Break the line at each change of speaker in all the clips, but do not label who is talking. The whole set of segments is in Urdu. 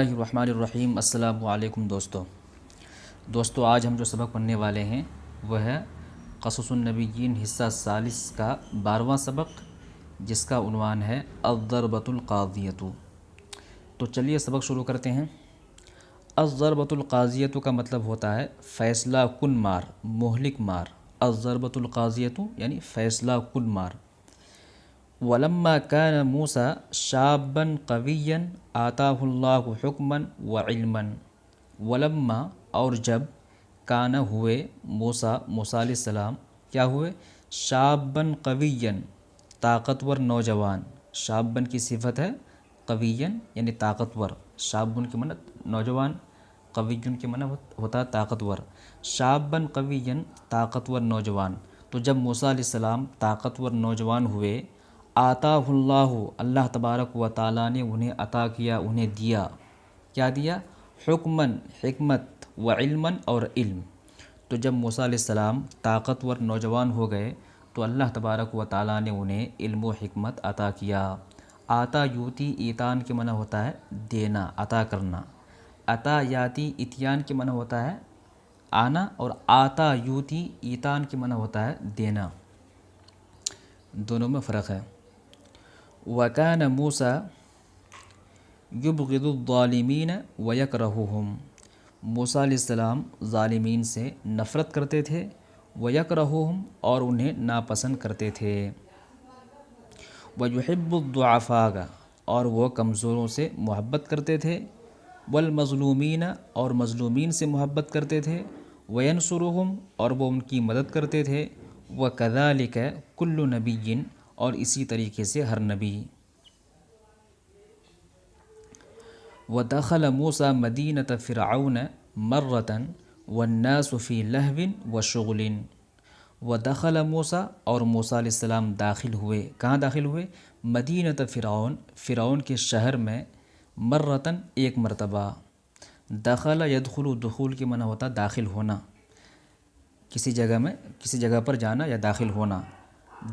اللہ الرحمن الرحیم۔ السلام علیکم دوستو آج ہم جو سبق پڑھنے والے ہیں وہ ہے قصص النبیین حصہ ثالث کا 12واں سبق، جس کا عنوان ہے الضربۃ القاضیۃ۔ تو چلیے سبق شروع کرتے ہیں۔ الضربۃ القاضیۃ کا مطلب ہوتا ہے فیصلہ کن مار، مہلک مار۔ الضربۃ القاضیۃ یعنی فیصلہ کن مار۔ وَلَمَّا كَانَ مُوسَىٰ شَابًّا قَوِيًّا آتَاهُ اللّٰهُ حُكْمًا وَعِلْمًا۔ ولما اور جب کان ہوئے موسیٰ علیہ السلام کیا ہوئے؟ شابًا قویًا طاقتور نوجوان۔ شابًا کی صفت ہے، قویًا یعنی طاقتور۔ شابً کے معنی نوجوان، قویًا کے معنی ہوتا ہے طاقتور۔ شابًا قویًا طاقتور نوجوان۔ تو جب موسیٰ علیہ السلام طاقتور نوجوان ہوئے، آتاہ اللہ اللہ تبارک و تعالیٰ نے انہیں عطا کیا، انہیں دیا۔ کیا دیا؟ حکماً حکمت، و علماً اور علم۔ تو جب موسیٰ علیہ السلام طاقتور نوجوان ہو گئے تو اللہ تبارک و تعالیٰ نے انہیں علم و حکمت عطا کیا۔ آتا یوتی ایتان کے معنی ہوتا ہے دینا، عطا کرنا۔ عطا یاتی اتیان کے معنی ہوتا ہے آنا، اور آتا یوتی ایتان کے معنی ہوتا ہے دینا۔ دونوں میں فرق ہے۔ وَكَانَ مُوسَىٰ يُبْغِضُ الظَّالِمِينَ وَيَكْرَهُهُمْ۔ موسیٰ علیہ السلام ظالمین سے نفرت کرتے تھے، وَيَكْرَهُهُمْ اور انہیں ناپسند کرتے تھے۔ وَيُحِبُّ الضُّعَفَاءَ اور وہ کمزوروں سے محبت کرتے تھے، وَالْمَظْلُومِينَ اور مظلومین سے محبت کرتے تھے، وَيَنْصُرُهُمْ اور وہ ان کی مدد کرتے تھے، وَكَذَلِكَ كُلُّ نَبِيٍّ اور اسی طریقے سے ہر نبی۔ وَدَخَلَ مُوسَىٰ مَدِينَةَ فِرْعَوْنَ مَرَّةً وَالنَّاسُ فِي لَهْوٍ وَشُغْلٍ۔ وَدَخَلَ مُوسَىٰ اور موسیٰ علیہ السلام داخل ہوئے۔ کہاں داخل ہوئے؟ مدینۃ فرعون، فرعون کے شہر میں، مرتن ایک مرتبہ۔ دخل یدخل، دخول کے معنی ہوتا داخل ہونا، کسی جگہ میں، کسی جگہ پر جانا یا داخل ہونا۔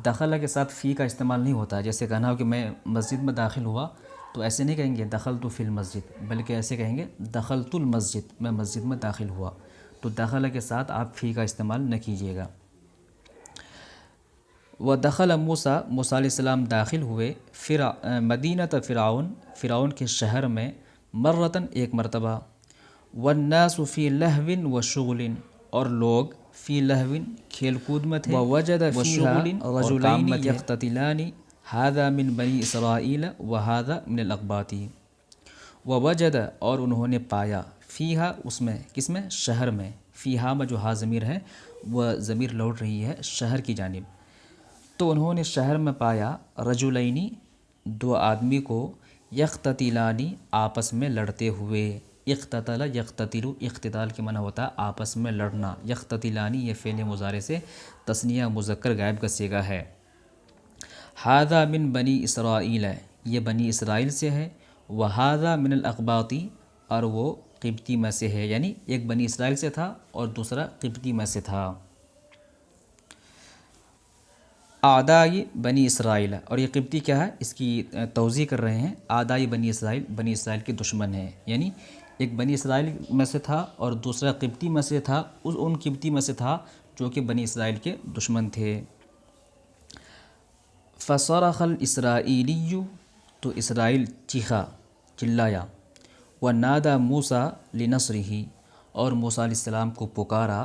دخل کے ساتھ فی کا استعمال نہیں ہوتا، جیسے کہنا ہو کہ میں مسجد میں داخل ہوا تو ایسے نہیں کہیں گے دخلت فی المسجد، بلکہ ایسے کہیں گے دخلت المسجد، میں مسجد میں داخل ہوا۔ تو دخل کے ساتھ آپ فی کا استعمال نہ کیجیے گا۔ وَدَخَلَ مُوسَىٰ موسیٰ علیہ السلام داخل ہوئے، مدینۃ فرعون، فرعون کے شہر میں، مرتن ایک مرتبہ، وَالنَّاسُ فِي لَهْوٍ وَشُغْلٍ اور لوگ فی لہو کھیل کود میں تھے، وَوَجَدَ فِيهَا رَجُلَيْنِ يَقْتَتِلَانِ هَذَا مِن بَنِي إِسْرَائِيلَ وَهَذَا مِنَ الْأَقْبَاطِ۔ وَوَجَدَ اور انہوں نے پایا، فیہا اس میں، کس میں؟ شہر میں۔ فیہا میں جو ہا ضمیر ہے وہ ضمیر لوٹ رہی ہے شہر کی جانب۔ تو انہوں نے شہر میں پایا، رجلینی دو آدمی کو، یقتتلانی آپس میں لڑتے ہوئے۔ اقتتل یقتتل، اقتتال کے معنی ہوتا ہے آپس میں لڑنا۔ یقتتلانی یہ فعل مضارع سے تثنیہ مذکر غائب کا صیغہ ہے۔ ھذا من بنی اسرائیل، یہ بنی اسرائیل سے ہے، وھذا من الاقباط اور وہ قبطی میں سے ہے، یعنی ایک بنی اسرائیل سے تھا اور دوسرا قبطی میں سے تھا۔ اعدائی بنی اسرائیل، اور یہ قبطی کیا ہے اس کی توضیح کر رہے ہیں۔ اعدائی بنی اسرائیل، بنی اسرائیل کے دشمن ہیں، یعنی ایک بنی اسرائیل میں سے تھا اور دوسرا قبطی میں سے تھا، ان قبطی میں سے تھا جو کہ بنی اسرائیل کے دشمن تھے۔ فصرخ الاسرائیلی تو اسرائیل چیخا، چلایا، ونادى موسیٰ لنصرہ اور موسیٰ علیہ السلام کو پکارا،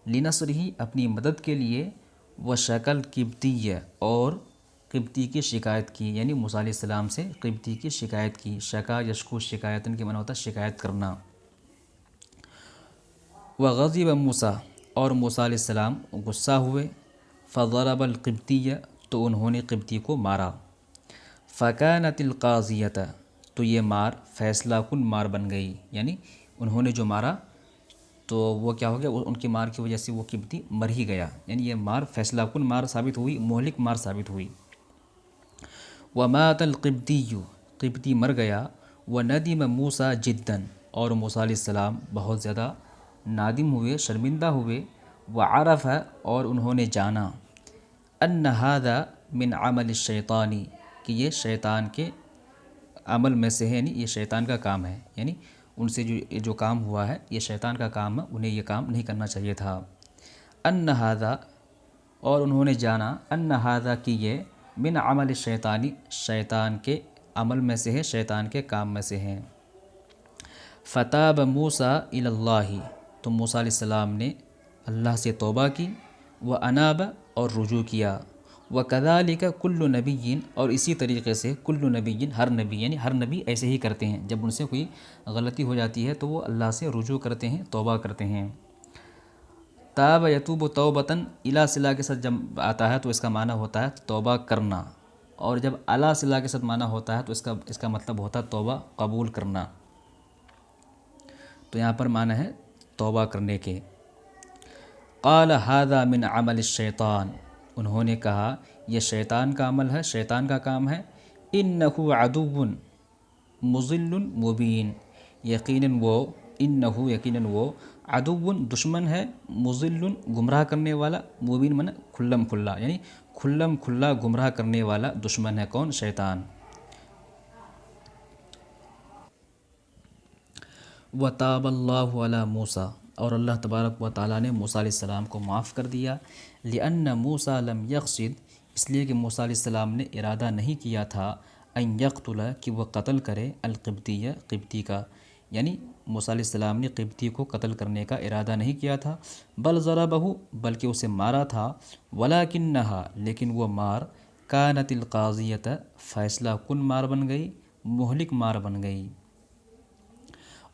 لنصرہ اپنی مدد کے لیے، وشکل قبطی اور قبطی کی شکایت کی، یعنی موسیٰ علیہ السلام سے قبطی کی شکایت کی۔ شکا یشکو شکایتن کے معنی ہوتا ہے شکایت کرنا۔ وغضب موسیٰ اور موسیٰ علیہ السلام غصہ ہوئے، فضرب القبطی تو انہوں نے قبطی کو مارا۔ فکانت القاضیۃ تو یہ مار فیصلہ کن مار بن گئی، یعنی انہوں نے جو مارا تو وہ کیا ہو گیا، ان کی مار کی وجہ سے وہ قبطی مر ہی گیا، یعنی یہ مار فیصلہ کن مار ثابت ہوئی، مہلک مار ثابت ہوئی۔ ومات القبطی قبطی مر گیا، وندم موسیٰ جدا اور موسیٰ علیہ السلام بہت زیادہ نادم ہوئے، شرمندہ ہوئے، وعرف اور انہوں نے جانا، ان ھذا من عمل الشیطان کہ یہ شیطان کے عمل میں سے ہے، یعنی یہ شیطان کا کام ہے، یعنی ان سے جو کام ہوا ہے یہ شیطان کا کام ہے، انہیں یہ کام نہیں کرنا چاہیے تھا۔ ان ھذا، اور انہوں نے جانا، ان ھذا کہ یہ من عمل الشیطانی، شیطان کے عمل میں سے ہے، شیطان کے کام میں سے ہیں۔ فتاب موسیٰ الی اللہ، تو موسیٰ علیہ السلام نے اللہ سے توبہ کی، واناب، اور رجوع کیا، وکذالک کل نبی، اور اسی طریقے سے کل نبی، ہر نبی، یعنی ہر نبی ایسے ہی کرتے ہیں، جب ان سے کوئی غلطی ہو جاتی ہے تو وہ اللہ سے رجوع کرتے ہیں، توبہ کرتے ہیں۔ تاب یتوب توبتاً، الی صلہ کے ساتھ جب آتا ہے تو اس کا معنی ہوتا ہے توبہ کرنا، اور جب علی صلہ کے ساتھ معنی ہوتا ہے تو اس کا مطلب ہوتا ہے توبہ قبول کرنا، تو یہاں پر معنی ہے توبہ کرنے کے۔ قال ھذا من عمل الشیطان، انہوں نے کہا یہ شیطان کا عمل ہے، شیطان کا کام ہے۔ انہ عدو مضل مبین، یقیناً وہ عدو دشمن ہے، مضل گمراہ کرنے والا، مبین من کھلم کھلا، یعنی کھلم کھلا گمراہ کرنے والا دشمن ہے، کون؟ شیطان۔ وتاب اللہ علی موسیٰ، اور اللہ تبارک و تعالیٰ نے موسیٰ علیہ السلام کو معاف کر دیا، لأن موسیٰ لم یقصد، اس لیے کہ موسیٰ علیہ السلام نے ارادہ نہیں کیا تھا، ان یقتل، کہ وہ قتل کرے، القبطیہ، قبطی کا، یعنی موسیٰ علیہ السلام نے قبطی کو قتل کرنے کا ارادہ نہیں کیا تھا، بل ضربہ، بلکہ اسے مارا تھا، ولکنھا، لیکن وہ مار، کانت القاضیۃ، فیصلہ کن مار بن گئی، مہلک مار بن گئی۔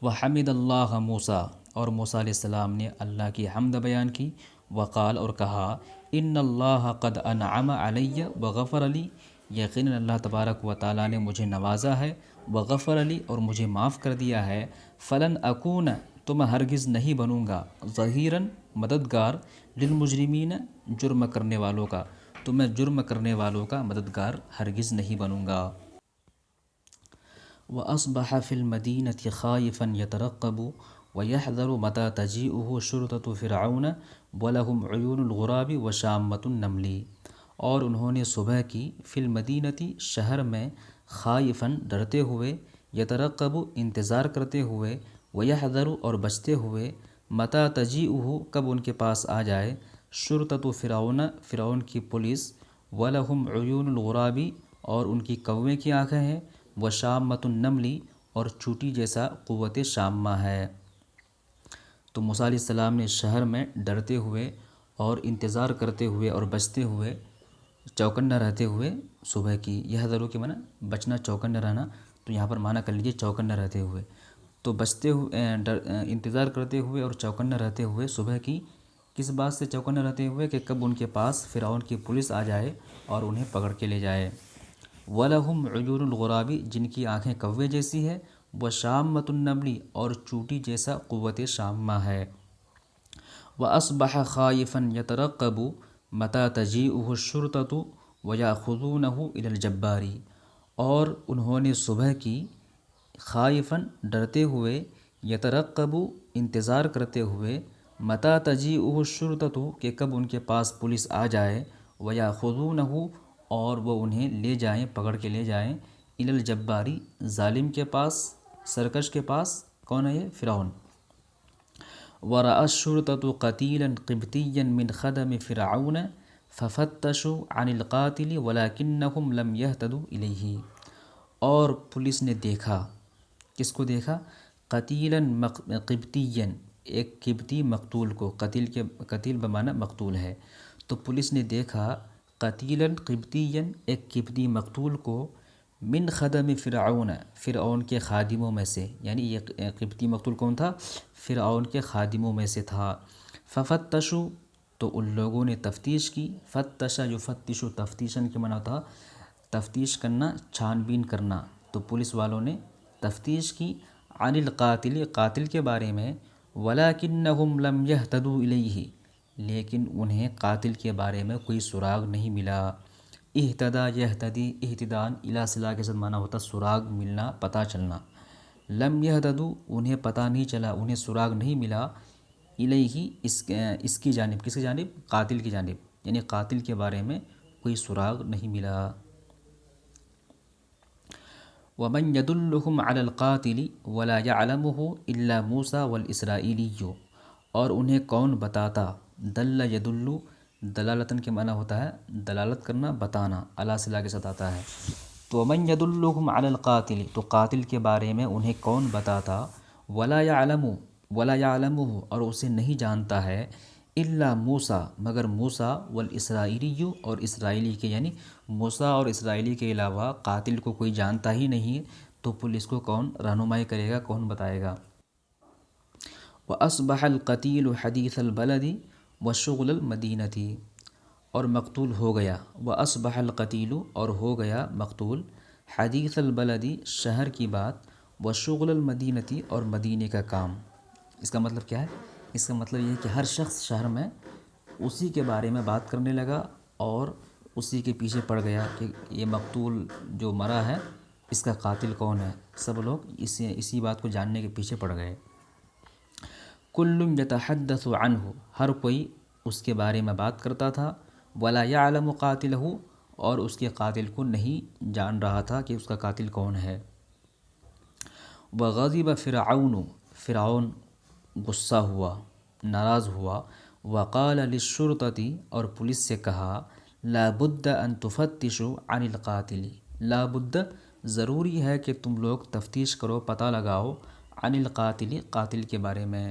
وحمد اللہ موسیٰ، اور موسیٰ علیہ السلام نے اللہ کی حمد بیان کی، وقال، اور کہا، ان اللہ قد انعم علی وغفر لی، یقیناً اللہ تبارک و تعالیٰ نے مجھے نوازا ہے، وغفر لی، اور مجھے معاف کر دیا ہے، فلن اکون، تو میں ہرگز نہیں بنوں گا، ظہیراً، مددگار، للمجرمین، جرم کرنے والوں کا، تو میں جرم کرنے والوں کا مددگار ہرگز نہیں بنوں گا۔ وَأَصْبَحَ فِي الْمَدِينَةِ خَائِفًا يَتَرَقَّبُ وَيَحْذَرُ مَتَىٰ تَجِيءُهُ شُرْطَةُ فِرْعَوْنَ وَلَهُمْ عُيُونُ الْغُرَابِ وَشَامَّةُ النَّمْلِ، اور انہوں نے صبح کی، فی المدینتی، شہر میں، خائفاً، ڈرتے ہوئے، یترقب، انتظار کرتے ہوئے، ویحذر، اور بچتے ہوئے، متى تجیئہ، کب ان کے پاس آ جائے، شرطۃ فرعون، فرعون کی پولیس، ولہم عیون الغراب، اور ان کی کوے کی آنکھیں ہیں، وشامۃ النمل، اور چوٹی جیسا قوت شامہ ہے۔ تو موسیٰ علیہ السلام نے شہر میں ڈرتے ہوئے اور انتظار کرتے ہوئے اور بچتے ہوئے، چوکنا رہتے ہوئے، صبح کی، یحذرو کے معنی بچنا، چوکنا رہنا، تو یہاں پر معنی کر لیجیے چوکنا رہتے ہوئے، تو بچتے ہوئے، انتظار کرتے ہوئے اور چوکنا رہتے ہوئے صبح کی، کس بات سے چوکنا رہتے ہوئے؟ کہ کب ان کے پاس فرعون کی پولیس آ جائے اور انہیں پکڑ کے لے جائے۔ وَلَهُمْ عُيُونُ الْغُرَابِ، جن کی آنکھیں کوے جیسی ہے، وَشَامَّةُ النَّمْلِ، اور چوٹی جیسا قوت شامہ ہے۔ وَأَصْبَحَ خَائِفًا يَتَرَقَّبُ مَتَىٰ تَجِيءُهُ الشُّرْطَةُ وَيَأْخُذُونَهُ إِلَى الْجَبَّارِ، اور انہوں نے صبح کی، خائفاً، ڈرتے ہوئے، یترقب، انتظار کرتے ہوئے، متیٰ تجیءہ الشرطۃ، کہ کب ان کے پاس پولیس آ جائے، ویاخذونہ، اور وہ انہیں لے جائیں، پکڑ کے لے جائیں، الی الجباری، ظالم کے پاس، سرکش کے پاس، کون ہے یہ؟ فرعون۔ ورأى الشرطۃ قتیلا قبطیا من خدم فرعون ففتشوا عن القاتل ولکنہم لم یہتدوا الیہ، اور پولیس نے دیکھا، کس کو دیکھا؟ قتیلا قبطیا، ایک قبطی مقتول کو، قتیل بمعنی مقتول ہے، تو پولیس نے دیکھا، قتیلا قبطیا، ایک قبطی مقتول کو، من خدم فرعون، فرعون کے خادموں میں سے، یعنی یہ قبطی مقتول کون تھا؟ فرعون کے خادموں میں سے تھا۔ ففتشوا، تو ان لوگوں نے تفتیش کی، فتش یفتش، تفتیشاً کے معنی تھا تفتیش کرنا، چھان بین کرنا، تو پولیس والوں نے تفتیش کی، عن القاتل، قاتل کے بارے میں، ولکنہم لم یہتدوا الیہ، لیکن انہیں قاتل کے بارے میں کوئی سراغ نہیں ملا۔ اہتدا یہتدی، اہتداء، الی صلہ کے ساتھ معنی ہوتا سراغ ملنا، پتہ چلنا، لم یہتدوا، انہیں پتہ نہیں چلا، انہیں سراغ نہیں ملا، الیہ، اس کی جانب، کس کی جانب؟ قاتل کی جانب، یعنی قاتل کے بارے میں کوئی سراغ نہیں ملا۔ ومن يدلهم على القاتل ولا يعلمه الا موسى والاسرائیلی، اور انہیں کون بتاتا، دل یدل دلالتن کے معنی ہوتا ہے دلالت کرنا، بتانا، الا صلہ کے ساتھ آتا ہے۔ تو من یدلهم علی القاتل، تو قاتل کے بارے میں انہیں کون بتاتا، ولا یعلمہ اور اسے نہیں جانتا ہے، الا موسیٰ مگر موسیٰ والاسرائیلی اور اسرائیلی کے، یعنی موسیٰ اور اسرائیلی کے علاوہ قاتل کو کوئی جانتا ہی نہیں، تو پولیس کو کون رہنمائی کرے گا، کون بتائے گا۔ وَأَصْبَحَ الْقَتِيلُ حَدِيثَ الْبَلَدِ وَشُغْلَ الْمَدِينَةِ، اور مقتول ہو گیا، وَأَصْبَحَ الْقَتِيلُ اور ہو گیا مقتول، حدیث البلدی شہر کی بات، وشغل المدینتی اور مدینے کا کام۔ اس کا مطلب کیا ہے؟ اس کا مطلب یہ ہے کہ ہر شخص شہر میں اسی کے بارے میں بات کرنے لگا اور اسی کے پیچھے پڑ گیا کہ یہ مقتول جو مرا ہے اس کا قاتل کون ہے، سب لوگ اسی بات کو جاننے کے پیچھے پڑ گئے۔ کل یتحدث عنہ، ہر کوئی اس کے بارے میں بات کرتا تھا، ولا یعلم قاتلہ اور اس کے قاتل کو نہیں جان رہا تھا کہ اس کا قاتل کون ہے۔ وغضب فرعون، فرعون غصہ ہوا، ناراض ہوا، وقال للشرطۃ اور پولیس سے کہا، لا بد ان تفتشوا عن القاتل، لا بد ضروری ہے کہ تم لوگ تفتیش کرو، پتہ لگاؤ، عن القاتل قاتل کے بارے میں۔